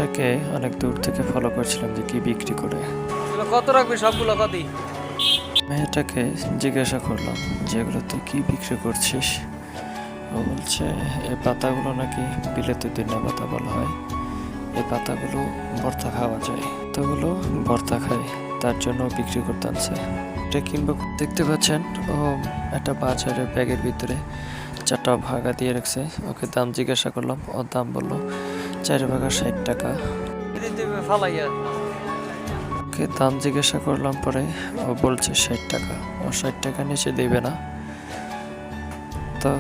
মেয়েটাকে অনেক দূর থেকে ফলো করছিলাম যে কি বিক্রি করে। কত রাখবি সবগুলো কতই? মেয়েটাকে জিজ্ঞাসা করলাম যে এগুলো তুই কি বিক্রি করছিস। ও বলছে এই পাতাগুলো নাকি বিলেতি দিনা পাতা বলা হয়, এই পাতাগুলো ভর্তা খাওয়া যায়, তোগুলো ভর্তা খায়, তার জন্য বিক্রি করতে আনছে। এটা কিনবো। দেখতে পাচ্ছেন ও একটা বাজারে ব্যাগের ভিতরে 4টা ভাগা দিয়ে রাখছে। ওকে দাম জিজ্ঞাসা করলাম, ওর দাম বললো 4 ভাগা 60 টাকা। ওকে দাম জিজ্ঞাসা করলাম, পরে ও বলছে 60 টাকা। ও 60 টাকা নিচে দেবে না। তো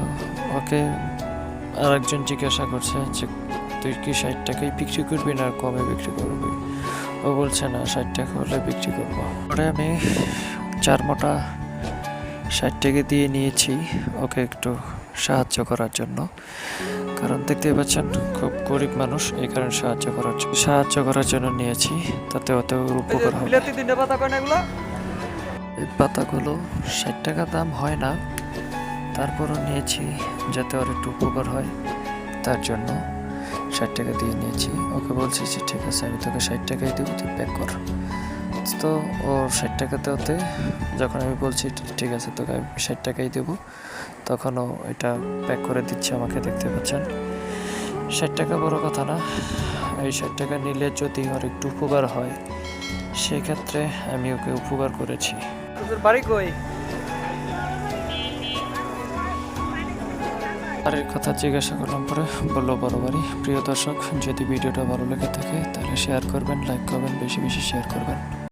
ওকে আরেকজন জিজ্ঞাসা করছে যে তুই কি 60 টাকায় বিক্রি করবি না কমে বিক্রি করবি। ও বলছে না 60 টাকা হলে বিক্রি করবো। পরে আমি 4 মোটা 60 টাকা দিয়ে নিয়েছি ওকে একটু সাহায্য করার জন্য, কারণ দেখতেই পাচ্ছেন খুব গরিব মানুষ, এই কারণে সাহায্য করার জন্য নিয়েছি, তাতে অত উপকার হবে। এই পাতাগুলো 60 টাকা দাম হয় না, তারপরও নিয়েছি যাতে ওর একটু উপকার হয়, তার জন্য 60 টাকা দিয়ে নিয়েছি। ওকে বলছি যে ঠিক আছে আমি তোকে 60 টাকাই দেবো, তুই প্যাক কর। তো ও 60 টাকাতে ওতে যখন আমি বলছি ঠিক আছে তোকে আমি 60 টাকাই দেবো, তখন ও এটা প্যাক করে দিচ্ছে আমাকে। দেখতে পাচ্ছেন 60 টাকা বড় কথা না, এই 60 টাকা নিলে যদি ওর একটু উপকার হয় সেক্ষেত্রে আমি ওকে উপকার করেছি। বাড়ি কই? বাড়ির কথা জিজ্ঞাসা করলাম, পরে বললো বড় বাড়ি। প্রিয় দর্শক, যদি ভিডিওটা ভালো লেগে থাকে তাহলে শেয়ার করবেন, লাইক করবেন, বেশি বেশি শেয়ার করবেন।